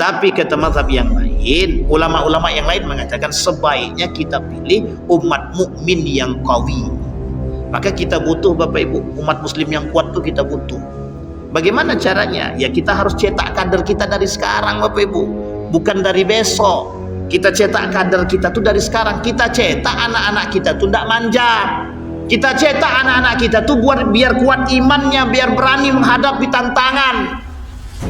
Tapi kata mazhab yang lain, ulama-ulama yang lain mengatakan sebaiknya kita pilih umat mukmin yang qawi. Maka kita butuh Bapak Ibu, umat muslim yang kuat tuh kita butuh. Bagaimana caranya? Ya kita harus cetak kader kita dari sekarang Bapak Ibu, bukan dari besok. Kita cetak kader kita tuh dari sekarang. Kita cetak anak-anak kita tuh tidak manja. Kita cetak anak-anak kita tuh biar kuat imannya, biar berani menghadapi tantangan.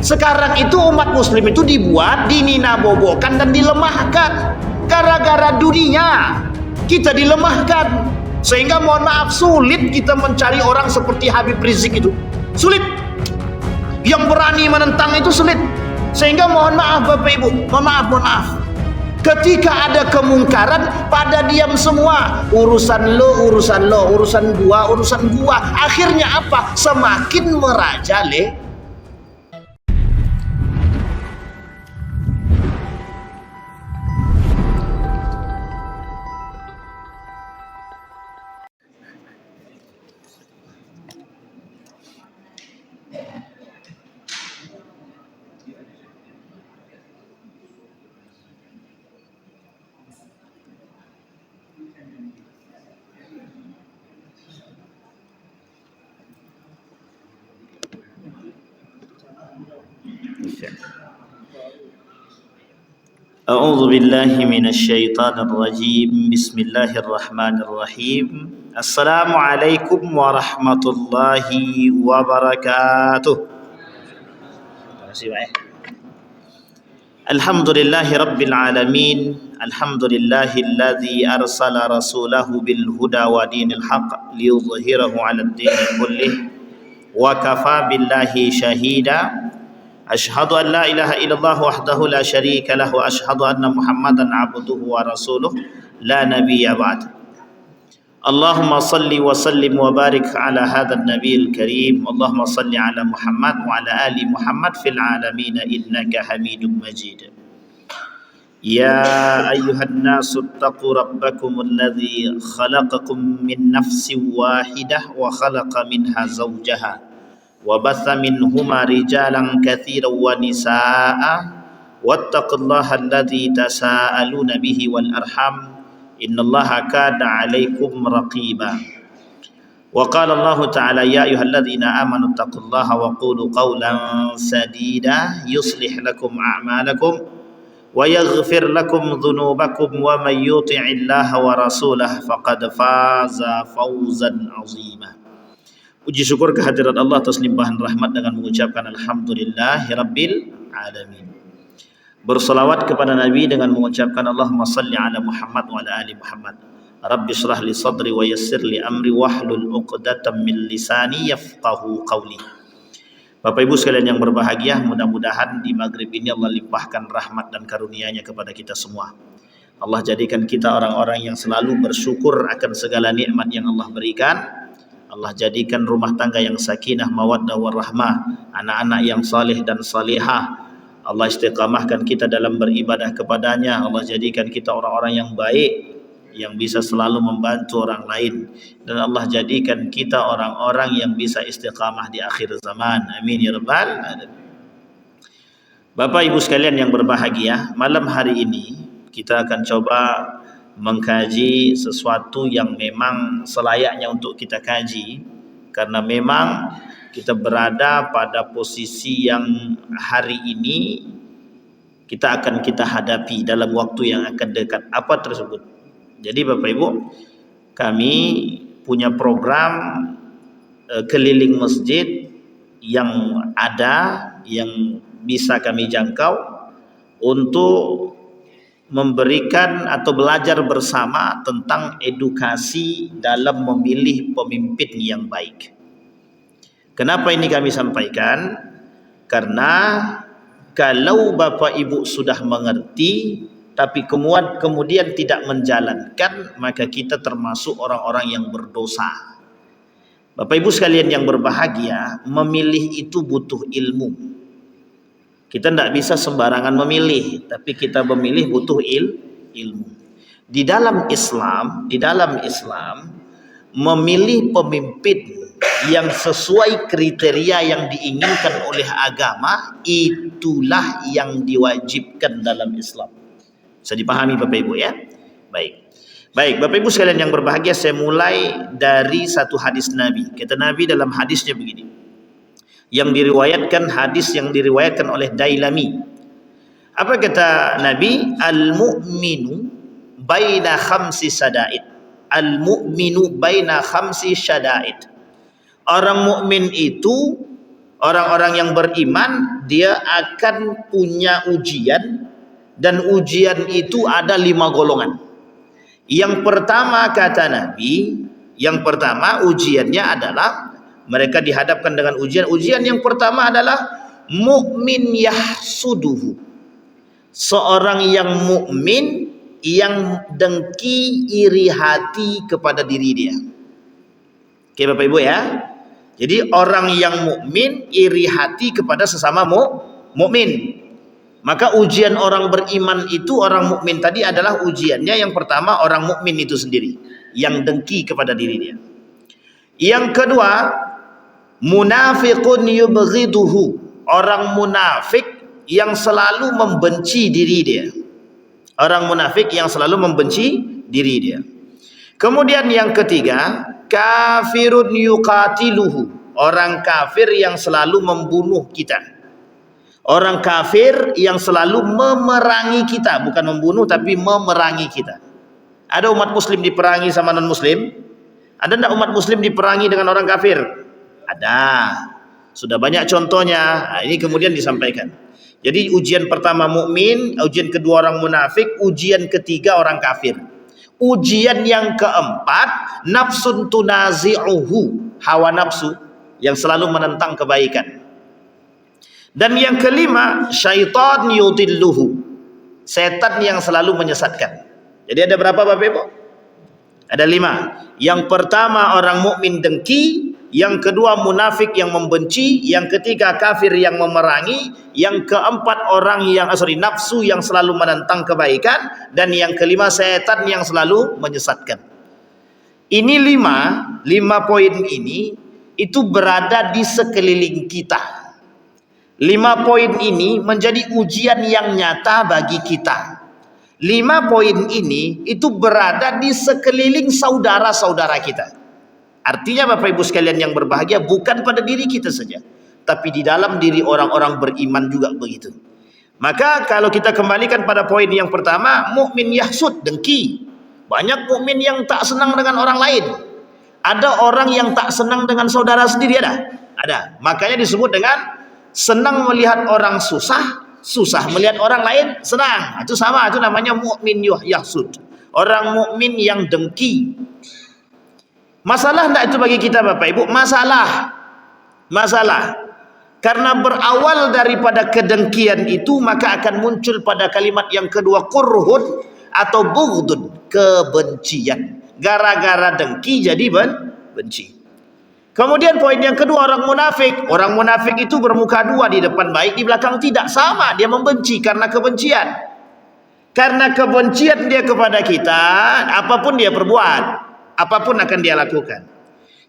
Sekarang itu umat muslim itu dibuat, dininabobokan dan dilemahkan. Gara-gara dunia kita dilemahkan. Sehingga mohon maaf sulit kita mencari orang seperti Habib Rizik itu. Sulit. Yang berani menentang itu sulit. Sehingga mohon maaf Bapak Ibu, mohon maaf. Ketika ada kemungkaran, pada diam semua. Urusan lo, urusan gua. Akhirnya apa? Semakin merajalela. A'udzu billahi minasyaitonir rajim. Bismillahirrahmanirrahim. Assalamualaikum warahmatullahi wabarakatuh. Terima kasih Pak. Alhamdulillahi rabbil alamin. Alhamdulillahilladzi arsala rasulahu bil huda wa dinil haqq liyudhhirahu 'alad dini kullih wa kafa billahi shahida. Asyhadu an la ilaha illallah wahdahu la syarika lahu wa asyhadu anna Muhammadan abduhu wa rasuluh la nabiyya ba'd. Allahumma salli wa sallim wa barik ala hadzal nabiyil karim. Allahumma salli ala Muhammad wa ala ali Muhammad fil alamin innaka Hamidum Majid. Ya ayyuhan nasu taqu rabbakum alladzi khalaqakum min nafsin wahidah wa khalaqa minha zawjaha وبث منهما رجالا كثيرا ونساء واتقوا الله الذي تساءلون به والأرحام إن الله كان عليكم رقيبا وقال الله تعالى يا أيها الذين آمنوا اتقوا الله وقولوا قولا سديدا يصلح لكم أعمالكم ويغفر لكم ذنوبكم ومن يطع الله ورسوله فقد فاز فوزا عظيما. Puji syukur kehadirat Allah atas limpahan rahmat dengan mengucapkan alhamdulillahirabbil alamin. Berselawat kepada Nabi dengan mengucapkan Allahumma salli ala Muhammad wa ala ali Muhammad. Rabbi shrah li sadri wa yassir li amri wahlul 'uqdatam min lisani yafqahu qawli. Bapak Ibu sekalian yang berbahagia, mudah-mudahan di maghrib ini Allah limpahkan rahmat dan karunia-Nya kepada kita semua. Allah jadikan kita orang-orang yang selalu bersyukur akan segala nikmat yang Allah berikan. Allah jadikan rumah tangga yang sakinah, mawaddah, warahmah, anak-anak yang saleh dan salihah. Allah istiqamahkan kita dalam beribadah kepadanya. Allah jadikan kita orang-orang yang baik, yang bisa selalu membantu orang lain. Dan Allah jadikan kita orang-orang yang bisa istiqamah di akhir zaman. Amin ya rabbal alamin. Bapak Ibu sekalian yang berbahagia, malam hari ini kita akan coba mengkaji sesuatu yang memang selayaknya untuk kita kaji, karena memang kita berada pada posisi yang hari ini kita hadapi dalam waktu yang akan dekat. Apa tersebut? Jadi Bapak Ibu, kami punya program keliling masjid yang ada, yang bisa kami jangkau untuk memberikan atau belajar bersama tentang edukasi dalam memilih pemimpin yang baik. Kenapa ini kami sampaikan? Karena kalau Bapak Ibu sudah mengerti tapi kemudian tidak menjalankan, maka kita termasuk orang-orang yang berdosa. Bapak Ibu sekalian yang berbahagia, memilih itu butuh ilmu. Kita tidak bisa sembarangan memilih, tapi kita memilih butuh ilmu. Di dalam Islam, memilih pemimpin yang sesuai kriteria yang diinginkan oleh agama, itulah yang diwajibkan dalam Islam. Bisa dipahami Bapak Ibu ya? Baik Bapak Ibu sekalian yang berbahagia, saya mulai dari satu hadis Nabi. Kata Nabi dalam hadisnya begini, yang diriwayatkan oleh Dailami. Apa kata Nabi? Al-mu'minu baina khamsi syada'id. Al-mu'minu baina khamsi syada'id. Orang mukmin itu, orang-orang yang beriman, dia akan punya ujian, dan ujian itu ada 5 golongan. Yang pertama kata Nabi, yang pertama ujiannya adalah mereka dihadapkan dengan ujian. Ujian yang pertama adalah mukmin yahsuduhu. Seorang yang mukmin yang dengki, iri hati kepada diri dia. Oke Bapak Ibu ya. Jadi orang yang mukmin iri hati kepada sesama mukmin. Maka ujian orang beriman itu, orang mukmin tadi adalah ujiannya yang pertama orang mukmin itu sendiri yang dengki kepada diri dia. Yang kedua, munafiqun yubghiduhu. Orang munafik yang selalu membenci diri dia. Orang munafik yang selalu membenci diri dia. Kemudian yang ketiga, kafirun yuqatiluhu. Orang kafir yang selalu membunuh kita. Orang kafir yang selalu memerangi kita, bukan membunuh tapi memerangi kita. Ada umat muslim diperangi sama non muslim? Ada enggak umat muslim diperangi dengan orang kafir? Ada. Sudah banyak contohnya. Nah, ini kemudian disampaikan. Jadi ujian pertama mukmin, ujian kedua orang munafik, ujian ketiga orang kafir. Ujian yang keempat, nafsun tunazi'uhu, hawa nafsu yang selalu menentang kebaikan. Dan yang kelima, syaitan yudilluhu, setan yang selalu menyesatkan. Jadi ada berapa Bapak Ibu? Ada 5. Yang pertama orang mukmin dengki, yang kedua munafik yang membenci, yang ketiga kafir yang memerangi, yang keempat orang yang nafsu yang selalu menentang kebaikan, dan yang kelima setan yang selalu menyesatkan. Ini 5 poin ini itu berada di sekeliling kita. 5 poin ini menjadi ujian yang nyata bagi kita. 5 poin ini itu berada di sekeliling saudara-saudara kita. Artinya Bapak Ibu sekalian yang berbahagia, bukan pada diri kita saja, tapi di dalam diri orang-orang beriman juga begitu. Maka kalau kita kembalikan pada poin yang pertama, mukmin yahsud, dengki. Banyak mukmin yang tak senang dengan orang lain. Ada orang yang tak senang dengan saudara sendiri, ada. Makanya disebut dengan senang melihat orang susah, susah melihat orang lain senang. Itu sama, itu namanya mukmin yahsud. Orang mukmin yang dengki. Masalah enggak itu bagi kita Bapak Ibu? Masalah. Karena berawal daripada kedengkian itu, maka akan muncul pada kalimat yang kedua kurhun atau bughdun, kebencian. Gara-gara dengki jadi benci. Kemudian poin yang kedua orang munafik. Orang munafik itu bermuka dua, di depan baik, di belakang tidak. Sama, dia membenci karena kebencian. Karena kebencian dia kepada kita, apapun dia perbuat, apapun akan dia lakukan.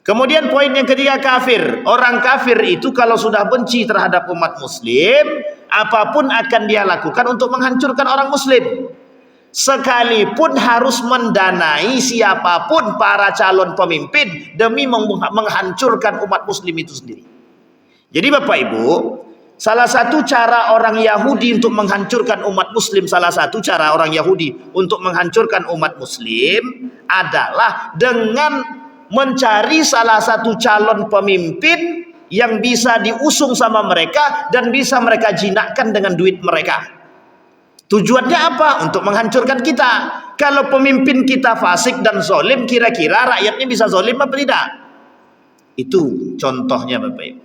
Kemudian poin yang ketiga kafir. Orang kafir itu kalau sudah benci terhadap umat muslim, apapun akan dia lakukan untuk menghancurkan orang muslim. Sekalipun harus mendanai siapapun para calon pemimpin demi menghancurkan umat muslim itu sendiri. Jadi Bapak Ibu, salah satu cara orang Yahudi untuk menghancurkan umat muslim, salah satu cara orang Yahudi untuk menghancurkan umat muslim adalah dengan mencari salah satu calon pemimpin yang bisa diusung sama mereka dan bisa mereka jinakkan dengan duit mereka. Tujuannya apa? Untuk menghancurkan kita. Kalau pemimpin kita fasik dan zolim, kira-kira rakyatnya bisa zolim apa tidak? Itu contohnya Bapak Ibu.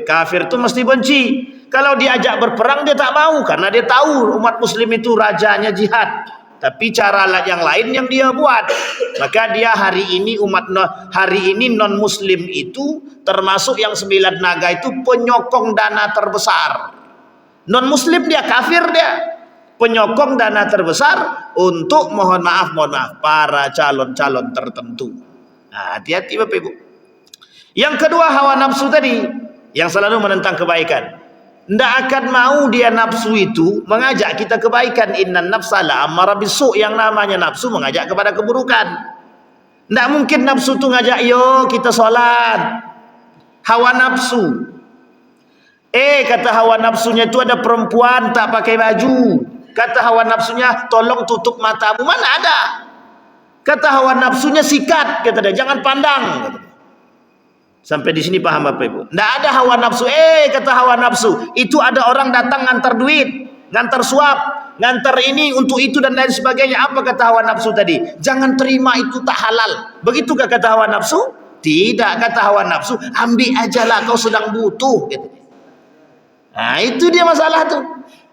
Kafir itu mesti benci. Kalau diajak berperang dia tak mau, karena dia tahu umat muslim itu rajanya jihad. Tapi cara yang lain yang dia buat. Maka dia hari ini non muslim itu termasuk yang 9 naga itu penyokong dana terbesar. Non muslim dia, kafir dia, penyokong dana terbesar untuk mohon maaf para calon-calon tertentu. Nah, hati-hati Bapak Ibu. Yang kedua, hawa nafsu tadi yang selalu menentang kebaikan. Tidak akan mau dia nafsu itu mengajak kita kebaikan. Innan nafsa la'ammara bisu', yang namanya nafsu mengajak kepada keburukan. Tidak mungkin nafsu itu ngajak, yo kita sholat. Hawa nafsu. Kata hawa nafsunya itu ada perempuan tak pakai baju. Kata hawa nafsunya, tolong tutup matamu. Mana ada? Kata hawa nafsunya, sikat, kata dia, jangan pandang. Sampai di sini paham Bapak Ibu? Tidak ada hawa nafsu. Kata hawa nafsu, itu ada orang datang ngantar duit, ngantar suap, ngantar ini untuk itu dan lain sebagainya. Apa kata hawa nafsu tadi? Jangan terima, itu tak halal. Begitukah kata hawa nafsu? Tidak, kata hawa nafsu, ambil ajalah, kau sedang butuh, gitu. Nah, itu dia masalah tuh.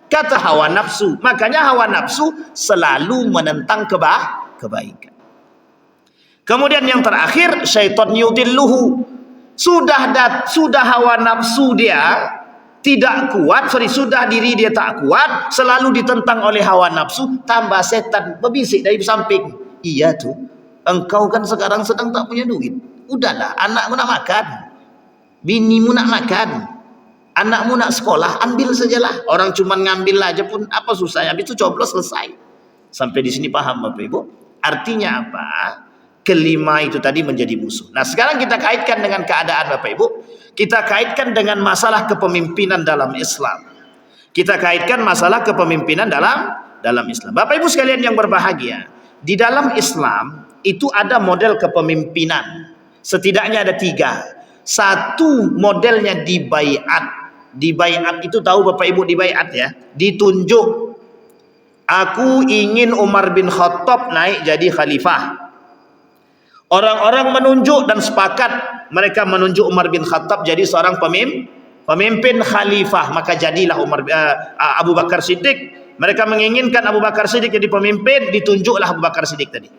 Kata hawa nafsu. Makanya hawa nafsu selalu menentang kebaikan. Kemudian yang terakhir, syaitan yudilluhu. Sudah hawa nafsu dia tidak kuat, sudah diri dia tak kuat, selalu ditentang oleh hawa nafsu, tambah setan berbisik dari samping. Iya tuh, engkau kan sekarang sedang tak punya duit. Udahlah, anakmu nak makan, binimu nak makan, anakmu nak sekolah, ambil sajalah. Orang cuma ngambil aja pun apa susahnya, habis itu coblos selesai. Sampai di sini paham Bapak Ibu? Artinya apa? Kelima itu tadi menjadi musuh. Nah, sekarang kita kaitkan dengan keadaan Bapak Ibu. Kita kaitkan dengan masalah kepemimpinan dalam Islam. Kita kaitkan masalah kepemimpinan dalam Islam. Bapak Ibu sekalian yang berbahagia, di dalam Islam itu ada model kepemimpinan. Setidaknya ada 3. Satu modelnya di baiat. Di baiat itu tahu Bapak Ibu di baiat ya? Ditunjuk. Aku ingin Umar bin Khattab naik jadi khalifah. Orang-orang menunjuk dan sepakat, mereka menunjuk Umar bin Khattab jadi seorang pemimpin khalifah. Maka jadilah Abu Bakar Siddiq. Mereka menginginkan Abu Bakar Siddiq jadi pemimpin, ditunjuklah Abu Bakar Siddiq tadi.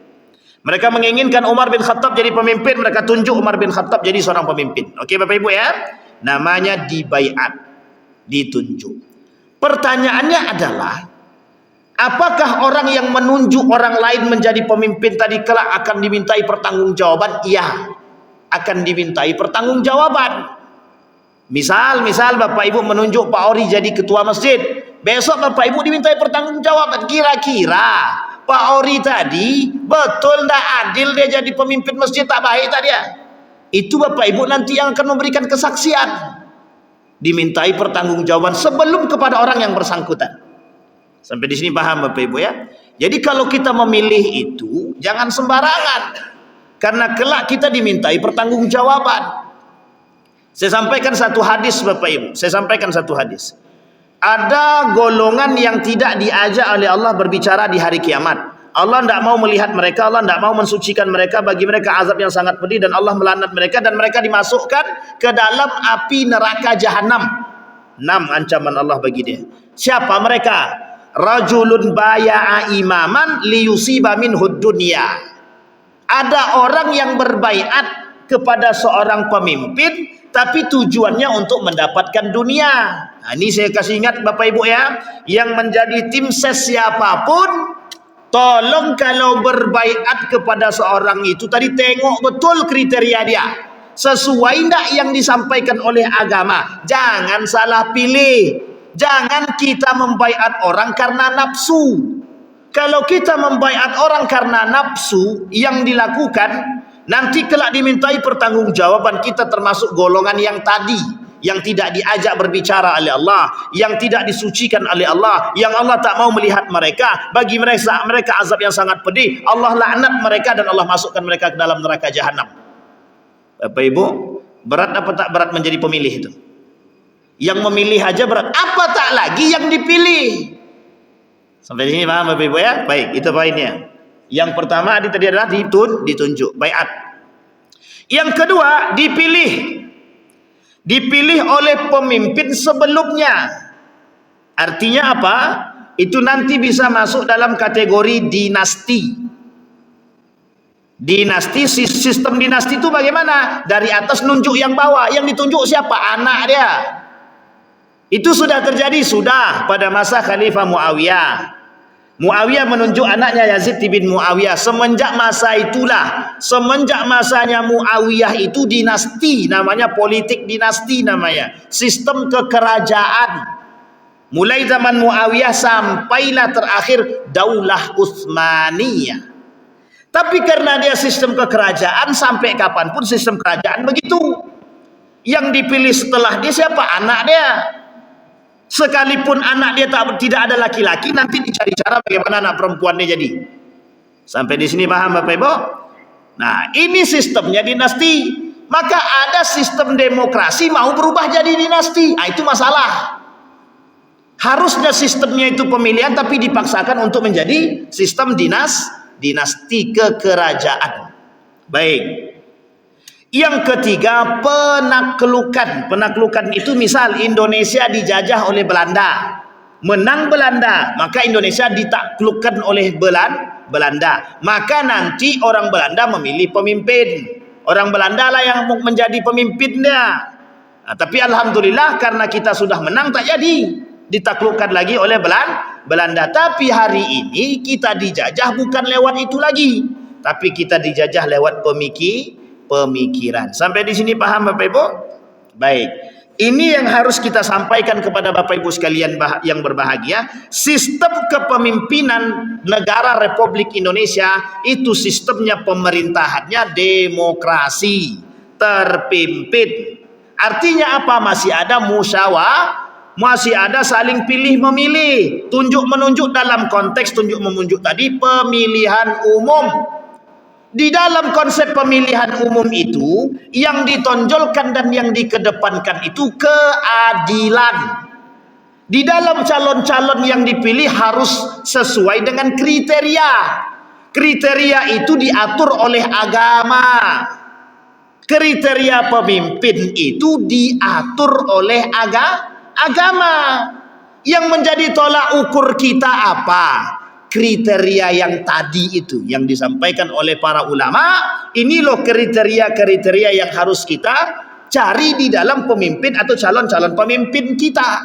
Mereka menginginkan Umar bin Khattab jadi pemimpin, mereka tunjuk Umar bin Khattab jadi seorang pemimpin. Oke Bapak Ibu ya? Namanya dibaiat, ditunjuk. Pertanyaannya adalah, apakah orang yang menunjuk orang lain menjadi pemimpin tadi kelak akan dimintai pertanggungjawaban? Iya, akan dimintai pertanggungjawaban. Misal Bapak Ibu menunjuk Pak Ori jadi ketua masjid, besok Bapak Ibu dimintai pertanggungjawaban. Kira-kira Pak Ori tadi betul tak adil dia jadi pemimpin masjid, tak baik tak dia? Itu Bapak Ibu nanti yang akan memberikan kesaksian. Dimintai pertanggungjawaban sebelum kepada orang yang bersangkutan. Sampai di sini paham Bapak Ibu ya? Jadi kalau kita memilih itu jangan sembarangan. Karena kelak kita dimintai pertanggungjawaban. Saya sampaikan satu hadis Bapak Ibu. Ada golongan yang tidak diajak oleh Allah berbicara di hari kiamat. Allah tidak mau melihat mereka, Allah tidak mau mensucikan mereka, bagi mereka azab yang sangat pedih dan Allah melaknat mereka dan mereka dimasukkan ke dalam api neraka jahanam. 6 ancaman Allah bagi dia. Siapa mereka? Rajulun baya'a imaman liyusiba minhud dunya. Ada orang yang berbaiat kepada seorang pemimpin tapi tujuannya untuk mendapatkan dunia. Nah, ini saya kasih ingat Bapak Ibu ya, yang menjadi tim ses siapapun, tolong kalau berbaiat kepada seorang itu tadi tengok betul kriteria dia. Sesuai enggak yang disampaikan oleh agama? Jangan salah pilih. Jangan kita membaiat orang karena nafsu. Kalau kita membaiat orang karena nafsu yang dilakukan, nanti kelak dimintai pertanggungjawaban. Kita termasuk golongan yang tadi, yang tidak diajak berbicara oleh Allah, yang tidak disucikan oleh Allah, yang Allah tak mau melihat mereka, bagi mereka azab yang sangat pedih. Allah laknat mereka dan Allah masukkan mereka ke dalam neraka jahanam. Bapak Ibu, berat apa tak berat menjadi pemilih itu? Yang memilih aja berat, apa tak lagi yang dipilih? Sampai sini paham Bapak Ibu ya? Baik, itu poinnya. Yang pertama tadi adalah ditunjuk, baiat. Yang kedua, dipilih oleh pemimpin sebelumnya. Artinya apa? Itu nanti bisa masuk dalam kategori dinasti. Dinasti, sistem dinasti itu bagaimana? Dari atas nunjuk yang bawah. Yang ditunjuk siapa? Anak dia. Itu sudah terjadi pada masa Khalifah Muawiyah. Muawiyah menunjuk anaknya Yazid bin Muawiyah. Semenjak masa itulah, semenjak masanya Muawiyah itu dinasti, namanya politik dinasti namanya. Sistem kekerajaan. Mulai zaman Muawiyah sampailah terakhir Daulah Utsmaniyah. Tapi karena dia sistem kekerajaan, sampai kapanpun sistem kerajaan begitu. Yang dipilih setelah dia siapa? Anak dia. Sekalipun anak dia tidak ada laki-laki, nanti dicari cara bagaimana anak perempuan dia jadi. Sampai di sini paham Bapak Ibu? Nah, ini sistemnya dinasti. Maka ada sistem demokrasi mau berubah jadi dinasti. Nah, itu masalah. Harusnya sistemnya itu pemilihan, tapi dipaksakan untuk menjadi sistem dinasti kekerajaan. Baik. Yang ketiga, penaklukan. Penaklukan itu misal Indonesia dijajah oleh Belanda, menang Belanda, maka Indonesia ditaklukkan oleh Belanda. Maka nanti orang Belanda memilih pemimpin. Orang Belanda lah yang menjadi pemimpinnya. Nah, tapi alhamdulillah karena kita sudah menang, tak jadi ditaklukkan lagi oleh Belanda. Tapi hari ini kita dijajah bukan lewat itu lagi, tapi kita dijajah lewat pemikiran. Sampai di sini paham Bapak Ibu? Baik. Ini yang harus kita sampaikan kepada Bapak Ibu sekalian yang berbahagia. Sistem kepemimpinan negara Republik Indonesia itu sistemnya pemerintahannya demokrasi terpimpin. Artinya apa? Masih ada musyawarah, masih ada saling pilih memilih, tunjuk menunjuk dalam konteks tunjuk menunjuk tadi pemilihan umum. Di dalam konsep pemilihan umum itu, yang ditonjolkan dan yang dikedepankan itu keadilan. Di dalam calon-calon yang dipilih harus sesuai dengan kriteria. Kriteria itu diatur oleh agama. Kriteria pemimpin itu diatur oleh agama. Yang menjadi tolak ukur kita apa? Kriteria yang tadi itu yang disampaikan oleh para ulama. Ini loh kriteria-kriteria yang harus kita cari di dalam pemimpin atau calon-calon pemimpin kita.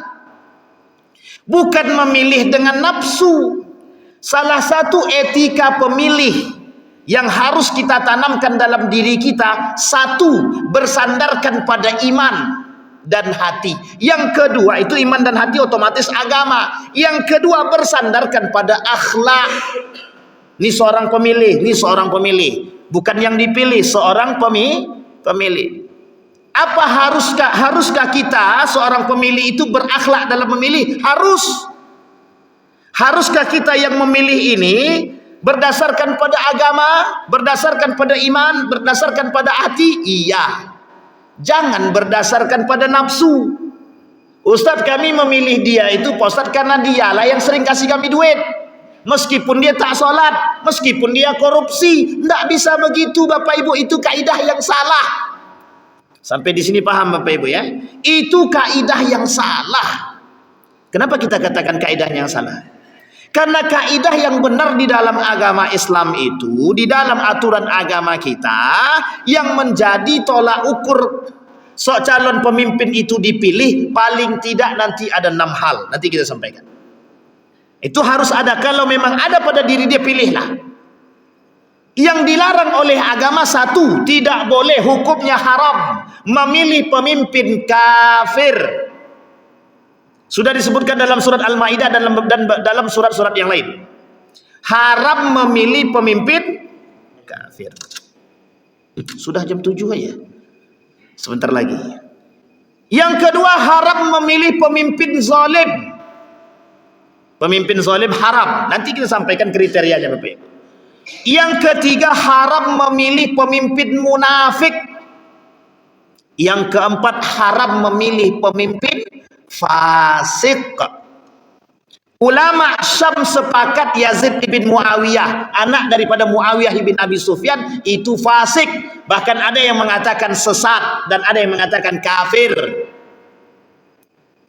Bukan memilih dengan nafsu. Salah satu etika pemilih yang harus kita tanamkan dalam diri kita, satu, bersandarkan pada iman dan hati. Yang kedua itu iman dan hati otomatis agama. Yang kedua bersandarkan pada akhlak. Ini seorang pemilih, ini seorang pemilih, bukan yang dipilih, seorang pemilih. Apa haruskah kita seorang pemilih itu berakhlak dalam memilih? Harus. Haruskah kita yang memilih ini berdasarkan pada agama, berdasarkan pada iman, berdasarkan pada hati? Iya. Jangan berdasarkan pada nafsu. Ustadz, kami memilih dia itu Pak Ustadz karena dialah yang sering kasih kami duit. Meskipun dia tak sholat, meskipun dia korupsi. Tidak bisa begitu Bapak Ibu, itu kaidah yang salah. Sampai di sini paham Bapak Ibu ya? Itu kaidah yang salah. Kenapa kita katakan kaidah yang salah? Karena kaidah yang benar di dalam agama Islam itu, di dalam aturan agama kita, yang menjadi tolak ukur calon pemimpin itu dipilih, paling tidak nanti ada 6 hal. Nanti kita sampaikan. Itu harus ada. Kalau memang ada pada diri dia, pilihlah. Yang dilarang oleh agama, satu, tidak boleh, hukumnya haram, memilih pemimpin kafir. Sudah disebutkan dalam surat Al-Maidah dan dalam surat-surat yang lain. Haram memilih pemimpin kafir. Sudah jam 7 aja. Sebentar lagi. Yang kedua, haram memilih pemimpin zalim. Pemimpin zalim haram. Nanti kita sampaikan kriterianya Bapak. Yang ketiga, haram memilih pemimpin munafik. Yang keempat, haram memilih pemimpin fasik. Ulama Syam sepakat Yazid bin Muawiyah, anak daripada Muawiyah bin Abi Sufyan, itu fasik. Bahkan ada yang mengatakan sesat dan ada yang mengatakan kafir.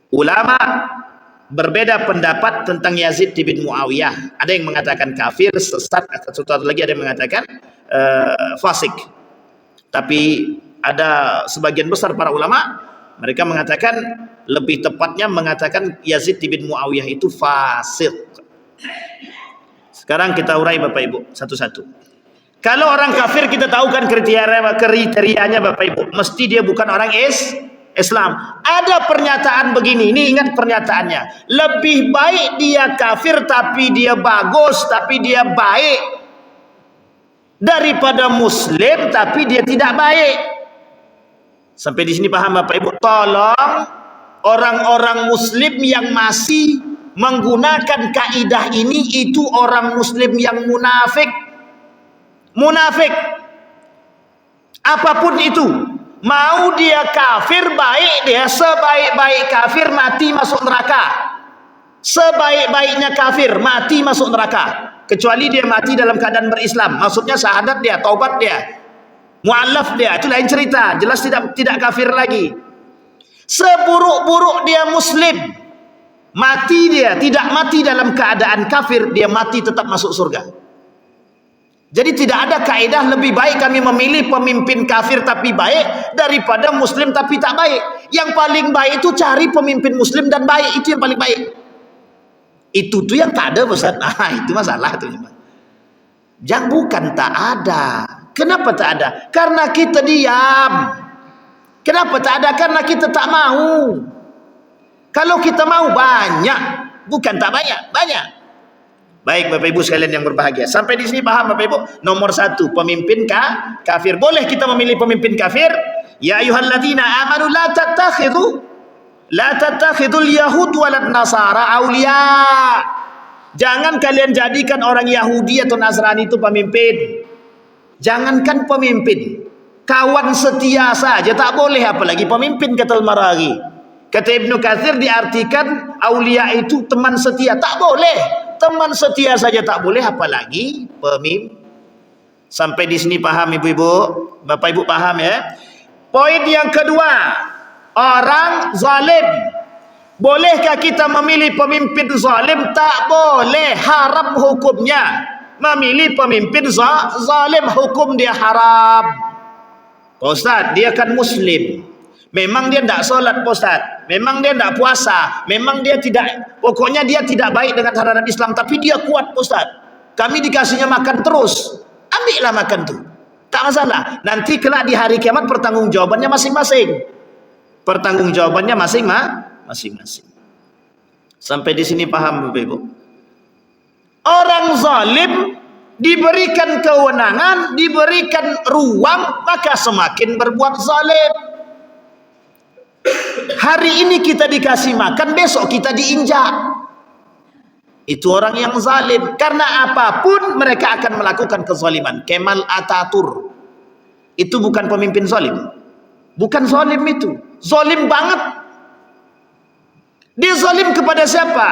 Ulama berbeda pendapat tentang Yazid bin Muawiyah. Ada yang mengatakan kafir, sesat, atau satu lagi ada yang mengatakan fasik. Tapi ada sebagian besar para ulama, mereka mengatakan, lebih tepatnya mengatakan Yazid bin Muawiyah itu fasik. Sekarang kita urai Bapak Ibu satu-satu. Kalau orang kafir kita tahu kan kriterianya Bapak Ibu, mesti dia bukan orang Islam. Ada pernyataan begini, ini ingat pernyataannya. Lebih baik dia kafir tapi dia bagus, tapi dia baik, daripada muslim tapi dia tidak baik. Sampai di sini paham Bapak Ibu? Tolong orang-orang muslim yang masih menggunakan kaidah ini, itu orang muslim yang munafik. Munafik. Apapun itu, mau dia kafir baik, dia sebaik-baik kafir mati masuk neraka. Sebaik-baiknya kafir mati masuk neraka. Kecuali dia mati dalam keadaan berislam, maksudnya syahadat dia, taubat dia, mu'allaf dia, itu lain cerita, jelas tidak kafir lagi. Seburuk-buruk dia muslim, mati dia tidak mati dalam keadaan kafir, dia mati tetap masuk surga. Jadi tidak ada kaidah lebih baik kami memilih pemimpin kafir tapi baik daripada muslim tapi tak baik. Yang paling baik itu cari pemimpin muslim dan baik, itu yang paling baik. Itu tuh yang tak ada Ustaz. Nah, itu masalah tuh. Jangan, bukan tak ada. Kenapa tak ada? Karena kita diam. Kenapa tak ada? Karena kita tak mau. Kalau kita mau banyak, bukan tak banyak, banyak. Baik Bapak Ibu sekalian yang berbahagia, sampai di sini paham Bapak Ibu? Nomor satu, pemimpin kafir. Boleh kita memilih pemimpin kafir? Ya ayyuhalladzina amanu la tattakhidul yahud walad nasara awliya. Jangan kalian jadikan orang Yahudi atau Nasrani itu pemimpin. Jangankan pemimpin, kawan setia saja tak boleh, apalagi pemimpin, kata Al-Maraghi. Kata Ibnu Katsir diartikan aulia itu teman setia, tak boleh. Teman setia saja tak boleh, apalagi pemimpin. Sampai di sini paham Ibu-ibu? Bapak Ibu paham ya? Poin yang kedua, orang zalim. Bolehkah kita memilih pemimpin zalim? Tak boleh, haram hukumnya. Memilih pemimpin zalim, hukum dia haram. Pak Ustaz, dia kan muslim, memang dia tidak solat Pak Ustaz, memang dia tidak puasa, memang dia tidak, pokoknya dia tidak baik dengan terhadap Islam, tapi dia kuat Pak Ustaz, kami dikasihnya makan terus, ambillah makan tu, tak masalah. Nanti kelak di hari kiamat pertanggungjawabannya masing-masing. Pertanggungjawabannya masing-masing. Sampai di sini paham Bapak Ibu? Orang zalim diberikan kewenangan, diberikan ruang, maka semakin berbuat zalim. Hari ini kita dikasih makan, besok kita diinjak. Itu orang yang zalim. Karena apapun mereka akan melakukan kezaliman. Kemal Ataturk itu bukan pemimpin zalim. Bukan zalim itu. Zalim banget. Dia zalim kepada siapa?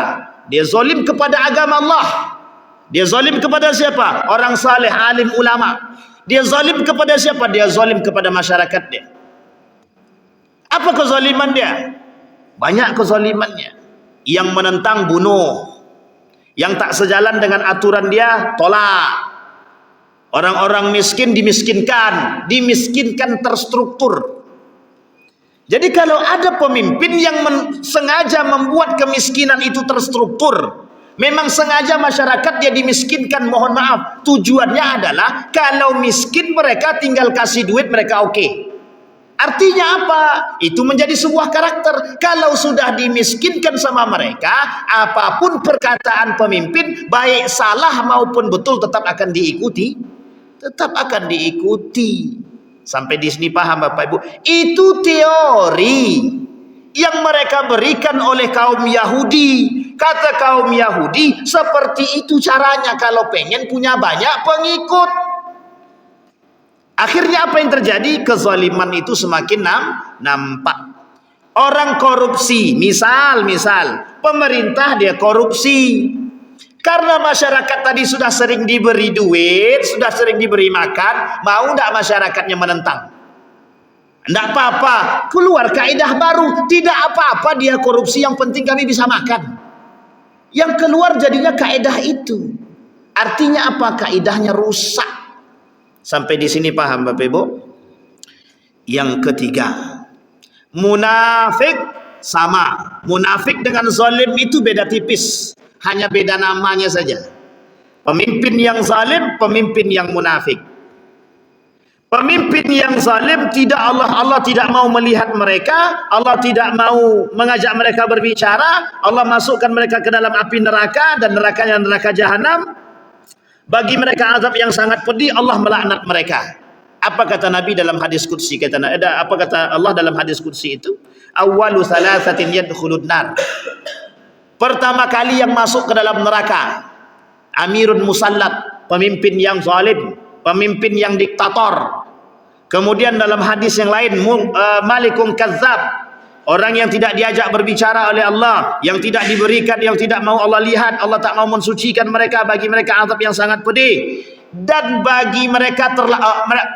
Dia zalim kepada agama Allah. Dia zalim kepada siapa? Orang saleh, alim, ulama. Dia zalim kepada siapa? Dia zalim kepada masyarakat dia. Apa kezaliman dia? Banyak kezalimannya. Yang menentang bunuh. Yang tak sejalan dengan aturan dia tolak. Orang-orang miskin dimiskinkan. Dimiskinkan terstruktur. Jadi kalau ada pemimpin yang sengaja membuat kemiskinan itu terstruktur, memang sengaja masyarakat dia dimiskinkan, mohon maaf, tujuannya adalah kalau miskin mereka tinggal kasih duit mereka oke. Artinya apa? Itu menjadi sebuah karakter. Kalau sudah dimiskinkan sama mereka, apapun perkataan pemimpin, baik salah maupun betul, tetap akan diikuti. Tetap akan diikuti. Sampai di sini paham Bapak Ibu? Itu teori yang mereka berikan oleh kaum Yahudi. Kata kaum Yahudi, seperti itu caranya kalau pengen punya banyak pengikut. Akhirnya apa yang terjadi? Kezaliman itu semakin nampak. Orang korupsi, misal pemerintah dia korupsi. Karena masyarakat tadi sudah sering diberi duit, sudah sering diberi makan, mau tidak masyarakatnya menentang? Tidak apa-apa, keluar kaidah baru, tidak apa-apa dia korupsi, yang penting kami bisa makan. Yang keluar jadinya kaidah itu. Artinya apa? Kaidahnya rusak. Sampai di sini paham Bapak Ibu? Yang ketiga, munafik sama. Munafik dengan zalim itu beda tipis. Hanya beda namanya saja. Pemimpin yang zalim, pemimpin yang munafik. Pemimpin yang zalim tidak Allah tidak mau melihat mereka, Allah tidak mau mengajak mereka berbicara, Allah masukkan mereka ke dalam api neraka dan nerakanya neraka jahanam. Bagi mereka azab yang sangat pedih, Allah melaknat mereka. Apa kata Nabi dalam hadis qudsi? Apa kata Allah dalam hadis qudsi itu? Awwalu thalathatin yadkhulun nar. Pertama kali yang masuk ke dalam neraka amirun musallat, pemimpin yang zalim, pemimpin yang diktator. Kemudian dalam hadis yang lain malikun kazzab, orang yang tidak diajak berbicara oleh Allah, yang tidak diberikan, yang tidak mau Allah lihat, Allah tak mau mensucikan mereka, bagi mereka azab yang sangat pedih. Dan bagi mereka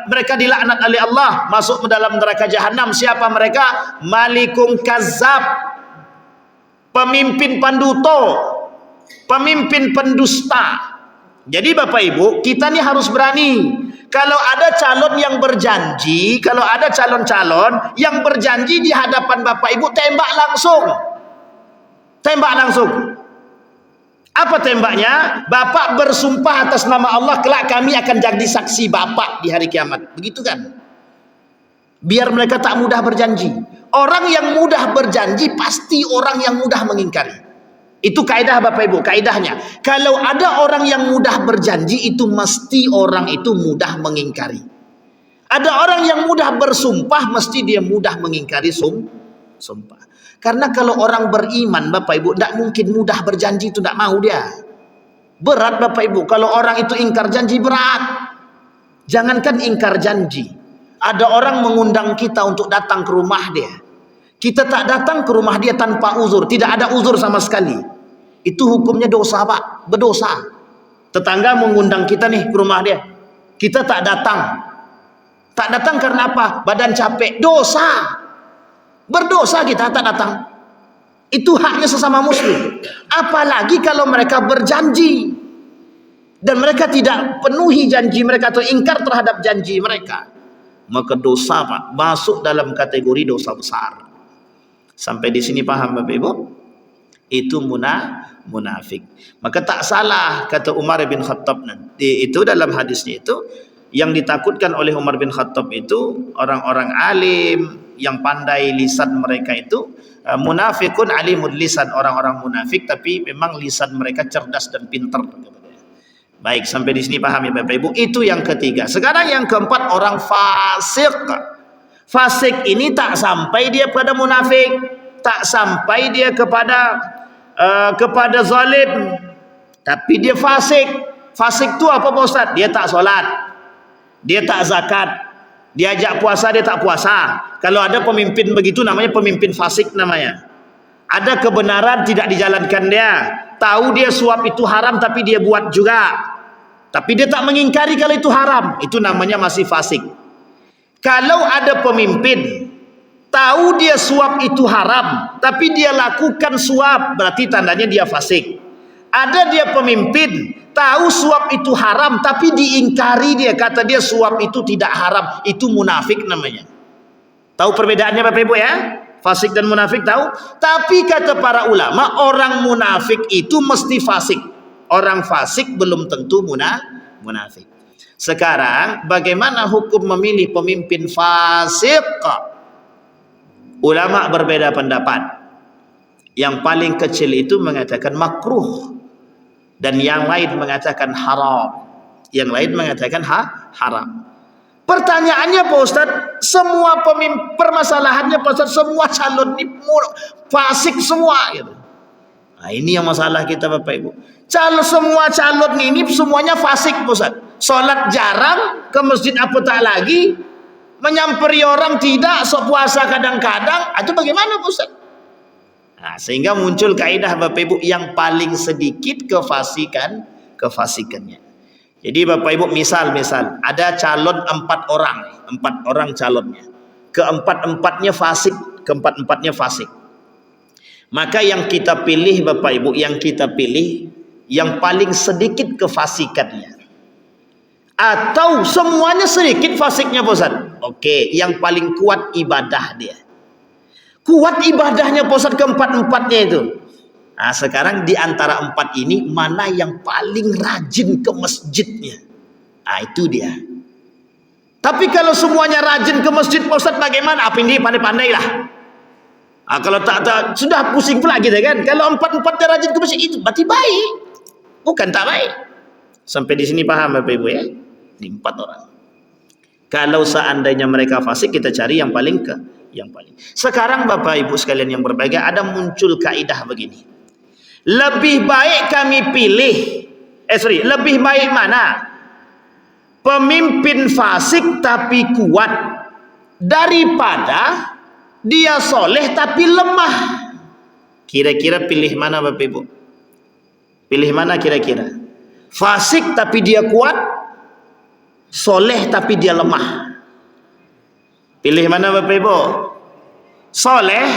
mereka dilaknat oleh Allah, masuk ke dalam neraka jahanam. Siapa mereka? Malikun kazzab, pemimpin penduto, pemimpin pendusta. Jadi Bapak Ibu, kita ni harus berani. Kalau ada calon yang berjanji, kalau ada calon-calon yang berjanji di hadapan Bapak Ibu, tembak langsung. Tembak langsung. Apa tembaknya? Bapak bersumpah atas nama Allah, kelak kami akan jadi saksi Bapak di hari kiamat. Begitu kan? Biar mereka tak mudah berjanji. Orang yang mudah berjanji pasti orang yang mudah mengingkari. Itu kaidah Bapak Ibu, kaidahnya. Kalau ada orang yang mudah berjanji, itu mesti orang itu mudah mengingkari. Ada orang yang mudah bersumpah, mesti dia mudah mengingkari sumpah. Karena kalau orang beriman Bapak Ibu, tidak mungkin mudah berjanji, itu tidak mau dia. Berat Bapak Ibu, kalau orang itu ingkar janji berat. Jangankan ingkar janji, ada orang mengundang kita untuk datang ke rumah dia, kita tak datang ke rumah dia tanpa uzur, tidak ada uzur sama sekali, itu hukumnya dosa Pak, berdosa. Tetangga mengundang kita nih ke rumah dia, kita tak datang. Tak datang karena apa? Badan capek, dosa. Berdosa kita tak datang. Itu haknya sesama muslim. Apalagi kalau mereka berjanji dan mereka tidak penuhi janji mereka atau ingkar terhadap janji mereka, maka dosa Pak, masuk dalam kategori dosa besar. Sampai di sini paham Bapak Ibu? Itu munafik. Maka tak salah kata Umar bin Khattab nanti itu dalam hadisnya itu, yang ditakutkan oleh Umar bin Khattab itu orang-orang alim yang pandai lisan mereka itu, munafikun alimul lisan, orang-orang munafik tapi memang lisan mereka cerdas dan pintar. Baik, sampai di sini paham ya Bapak Ibu? Itu yang ketiga. Sekarang yang keempat, orang fasik. Fasik ini tak sampai dia pada munafik, tak sampai dia kepada zalim, tapi dia fasik. Fasik itu apa Pak Ustaz? Dia tak solat, dia tak zakat, dia ajak puasa, dia tak puasa. Kalau ada pemimpin begitu namanya pemimpin fasik namanya. Ada kebenaran tidak dijalankan dia, tahu dia suap itu haram tapi dia buat juga, tapi dia tak mengingkari kalau itu haram, itu namanya masih fasik. Kalau ada pemimpin tahu dia suap itu haram tapi dia lakukan suap, berarti tandanya dia fasik. Ada dia pemimpin tahu suap itu haram tapi diingkari, dia kata dia suap itu tidak haram, itu munafik namanya. Tahu perbedaannya Bapak Ibu ya? Fasik dan munafik tahu? Tapi kata para ulama, orang munafik itu mesti fasik. Orang fasik belum tentu munafik. Sekarang bagaimana hukum memilih pemimpin fasik? Ulama berbeda pendapat. Yang paling kecil itu mengatakan makruh, dan yang lain mengatakan haram, yang lain mengatakan haram. Pertanyaannya Pak Ustaz, semua permasalahannya Pak Ustaz, semua calon ini fasik semua gitu. Nah, ini yang masalah kita Bapak Ibu. Semua calon ini semuanya fasik Pak Ustaz. Sholat jarang, ke masjid apa tak lagi, menyamperi orang tidak, sok puasa kadang-kadang, itu bagaimana Pak Ustaz? Nah, sehingga muncul kaidah Bapak Ibu, yang paling sedikit kefasikannya. Jadi Bapak Ibu, misal ada calon 4 orang calonnya, keempat-empatnya fasik. Maka yang kita pilih Bapak Ibu, yang paling sedikit kefasikannya, atau semuanya sedikit fasiknya Pak Ustaz. Oke, yang paling kuat ibadah dia. Kuat ibadahnya Pak Ustaz keempat-empatnya itu. Nah, sekarang di antara 4 ini mana yang paling rajin ke masjidnya? Nah, itu dia. Tapi kalau semuanya rajin ke masjid, Pak Ustaz bagaimana? Apa ini pandai-pandai lah. Nah, kalau tak sudah pusing pula kita kan. Kalau 4-4-nya rajin ke masjid, itu berarti baik. Bukan tak baik. Sampai di sini paham Bapak Ibu ya? Ini 4 orang. Kalau seandainya mereka fasik, kita cari yang paling. Sekarang Bapak Ibu sekalian yang berbahagia, ada muncul kaidah begini. Lebih baik kami pilih, lebih baik mana? Pemimpin fasik tapi kuat daripada dia soleh tapi lemah. Kira-kira pilih mana Bapak Ibu? Pilih mana kira-kira? Fasik tapi dia kuat, soleh tapi dia lemah. Pilih mana Bapak Ibu? Soleh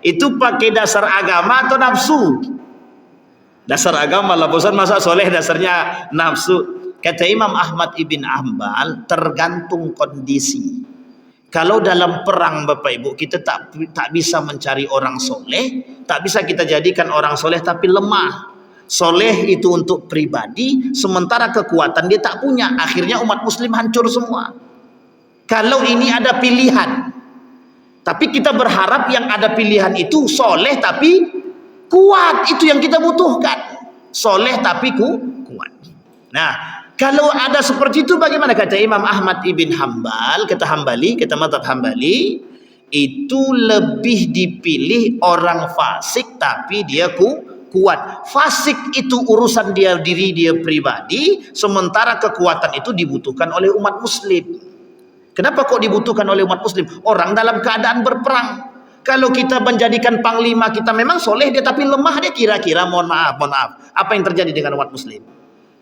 itu pakai dasar agama atau nafsu? Dasar agama lah bosan, masa soleh dasarnya nafsu. Kata Imam Ahmad ibn Hanbal, tergantung kondisi. Kalau dalam perang Bapak Ibu, kita tak bisa mencari orang soleh, tak bisa kita jadikan orang soleh tapi lemah. Soleh itu untuk pribadi, sementara kekuatan dia tak punya. Akhirnya umat muslim hancur semua. Kalau ini ada pilihan, tapi kita berharap yang ada pilihan itu soleh tapi kuat, itu yang kita butuhkan. Soleh tapi kuat. Nah, kalau ada seperti itu bagaimana? Kata Imam Ahmad ibn Hanbal, kata mazhab Hambali, itu lebih dipilih orang fasik tapi dia kuat. Fasik itu urusan diri dia pribadi, sementara kekuatan itu dibutuhkan oleh umat muslim. Kenapa kok dibutuhkan oleh umat muslim? Orang dalam keadaan berperang. Kalau kita menjadikan panglima kita memang soleh dia tapi lemah dia, kira-kira mohon maaf, apa yang terjadi dengan umat muslim?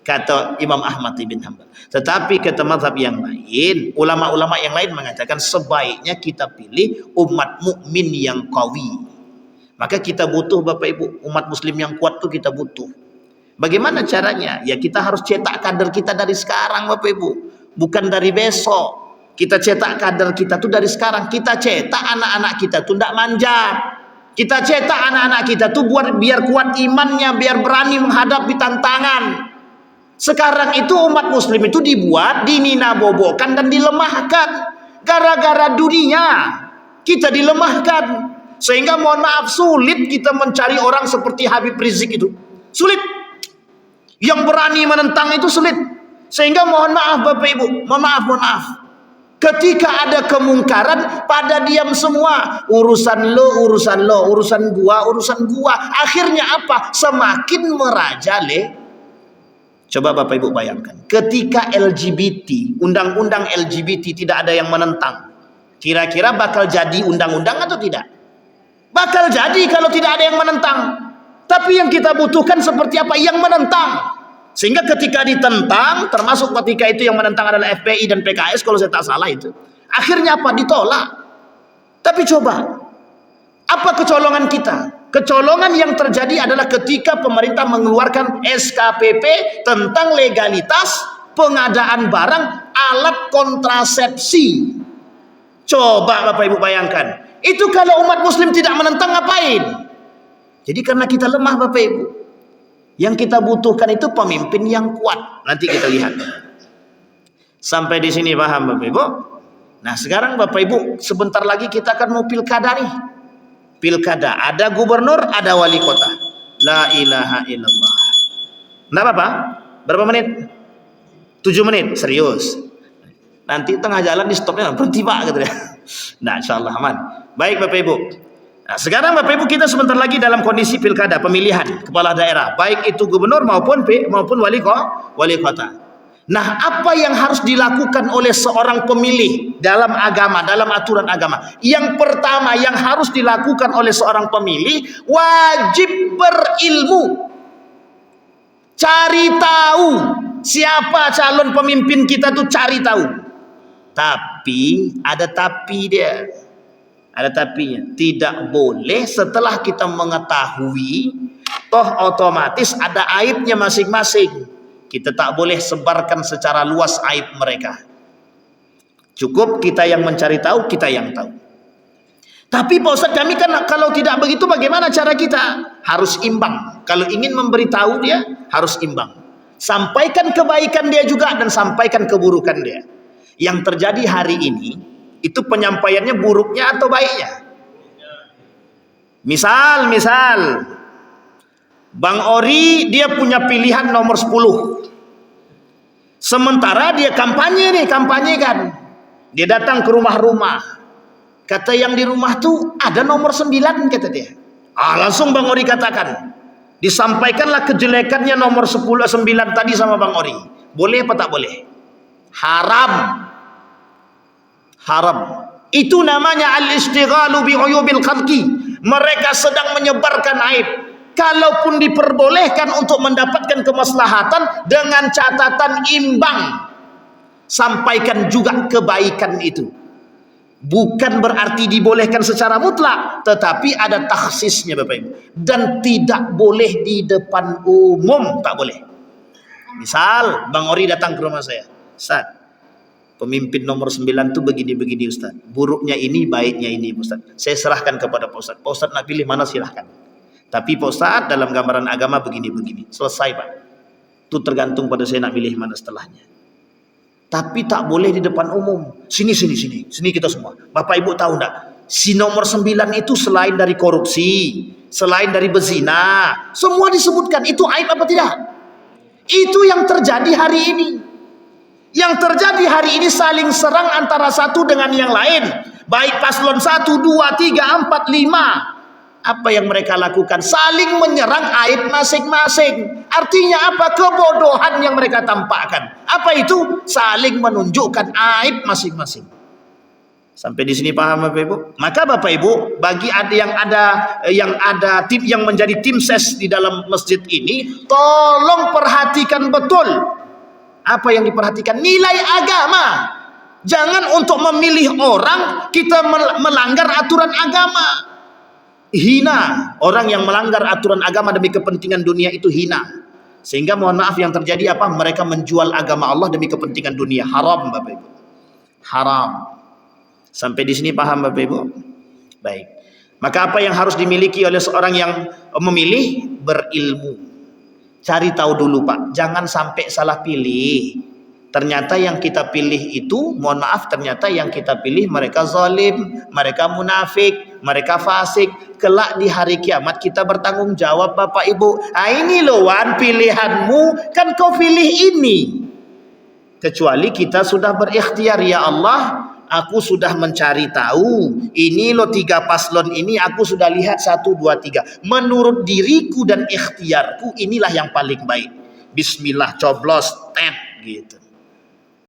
Kata Imam Ahmad ibn Hanbal. Tetapi kata mazhab yang lain, ulama-ulama yang lain mengatakan sebaiknya kita pilih umat mukmin yang qawi. Maka kita butuh Bapak Ibu, umat muslim yang kuat tuh kita butuh. Bagaimana caranya? Ya kita harus cetak kader kita dari sekarang Bapak Ibu, bukan dari besok. Kita cetak kader kita tuh dari sekarang. Kita cetak anak-anak kita tuh tidak manja. Kita cetak anak-anak kita tuh biar kuat imannya, biar berani menghadapi tantangan. Sekarang itu umat muslim itu dibuat, dininabobokan dan dilemahkan. Gara-gara dunia kita dilemahkan. Sehingga mohon maaf sulit kita mencari orang seperti Habib Rizik itu. Sulit. Yang berani menentang itu sulit. Sehingga mohon maaf Bapak Ibu, mohon maaf. Ketika ada kemungkaran, pada diam semua. Urusan lo, urusan gua. Akhirnya apa? Semakin merajalela. Coba Bapak Ibu bayangkan. Ketika LGBT, undang-undang LGBT tidak ada yang menentang. Kira-kira bakal jadi undang-undang atau tidak? Bakal jadi kalau tidak ada yang menentang. Tapi yang kita butuhkan seperti apa? Yang menentang. Sehingga ketika ditentang, termasuk ketika itu yang menentang adalah FPI dan PKS kalau saya tak salah itu. Akhirnya apa? Ditolak. Tapi coba, apa kecolongan kita? Kecolongan yang terjadi adalah ketika pemerintah mengeluarkan SKPP tentang legalitas pengadaan barang alat kontrasepsi. Coba Bapak Ibu bayangkan. Itu kalau umat muslim tidak menentang ngapain? Jadi karena kita lemah Bapak Ibu. Yang kita butuhkan itu pemimpin yang kuat. Nanti kita lihat. Sampai di sini paham Bapak Ibu? Nah sekarang Bapak Ibu, sebentar lagi kita akan mau pilkada nih. Pilkada, ada gubernur, ada wali kota. La ilaha illallah. Nah apa? Berapa menit? 7 menit, serius. Nanti tengah jalan di stopnya berhenti Pak gitu ya. Nah insyaallah aman. Baik Bapak Ibu. Nah, sekarang Bapak Ibu kita sebentar lagi dalam kondisi pilkada, pemilihan kepala daerah, baik itu gubernur maupun wali kota. Nah, apa yang harus dilakukan oleh seorang pemilih dalam agama, dalam aturan agama? Yang pertama yang harus dilakukan oleh seorang pemilih, wajib berilmu. Cari tahu siapa calon pemimpin kita tuh, cari tahu. Tapi ada tapi dia. Ada tapinya. Tidak boleh setelah kita mengetahui, toh otomatis ada aibnya masing-masing. Kita tak boleh sebarkan secara luas aib mereka. Cukup kita yang mencari tahu, kita yang tahu. Tapi Pak Ustadz, kami kan kalau tidak begitu bagaimana cara kita? Harus imbang. Kalau ingin memberitahu dia, harus imbang. Sampaikan kebaikan dia juga dan sampaikan keburukan dia. Yang terjadi hari ini, itu penyampaiannya buruknya atau baiknya? Misal, Bang Ori dia punya pilihan nomor 10. Sementara dia kampanyekan. Dia datang ke rumah-rumah. Kata yang di rumah tuh ada nomor 9, kata dia. Langsung Bang Ori katakan. Disampaikanlah kejelekannya nomor 9 tadi sama Bang Ori. Boleh apa tak boleh? Haram. Itu namanya al-istighalu bi'uyubil khalqi. Mereka sedang menyebarkan aib. Kalaupun diperbolehkan untuk mendapatkan kemaslahatan dengan catatan imbang, sampaikan juga kebaikan itu. Bukan berarti dibolehkan secara mutlak, tetapi ada takhsisnya Bapak Ibu. Dan tidak boleh di depan umum, tak boleh. Misal Bang Ori datang ke rumah saya, Ustaz, pemimpin nomor 9 itu begini-begini Ustaz. Buruknya ini, baiknya ini Ustaz. Saya serahkan kepada Pak Ustaz. Pak Ustaz nak pilih mana silahkan. Tapi Pak Ustaz dalam gambaran agama begini-begini. Selesai Pak. Itu tergantung pada saya nak pilih mana setelahnya. Tapi tak boleh di depan umum. Sini kita semua. Bapak Ibu tahu enggak? Si nomor 9 itu selain dari korupsi, selain dari berzina, semua disebutkan. Itu aib apa tidak? Itu yang terjadi hari ini. Yang terjadi hari ini saling serang antara satu dengan yang lain. Baik paslon 1, 2, 3, 4, 5. Apa yang mereka lakukan? Saling menyerang aib masing-masing. Artinya apa? Kebodohan yang mereka tampakkan. Apa itu? Saling menunjukkan aib masing-masing. Sampai di sini paham Bapak Ibu? Maka Bapak Ibu, bagi yang ada tim yang menjadi tim ses di dalam masjid ini, tolong perhatikan betul. Apa yang diperhatikan? Nilai agama. Jangan untuk memilih orang kita melanggar aturan agama. Hina. Orang yang melanggar aturan agama demi kepentingan dunia itu hina. Sehingga mohon maaf yang terjadi apa? Mereka menjual agama Allah demi kepentingan dunia. Haram Bapak Ibu. Haram. Sampai di sini paham Bapak Ibu? Baik. Maka apa yang harus dimiliki oleh seorang yang memilih? Berilmu. Cari tahu dulu Pak. Jangan sampai salah pilih. Ternyata yang kita pilih itu, mohon maaf, ternyata yang kita pilih mereka zalim, mereka munafik, mereka fasik. Kelak di hari kiamat kita bertanggung jawab Bapak Ibu. Ini loh Wan, pilihanmu kan kau pilih ini. Kecuali kita sudah berikhtiar, ya Allah, aku sudah mencari tahu. Ini loh 3 paslon ini aku sudah lihat 1, 2, 3. Menurut diriku dan ikhtiarku inilah yang paling baik. Bismillah, coblos, tet gitu.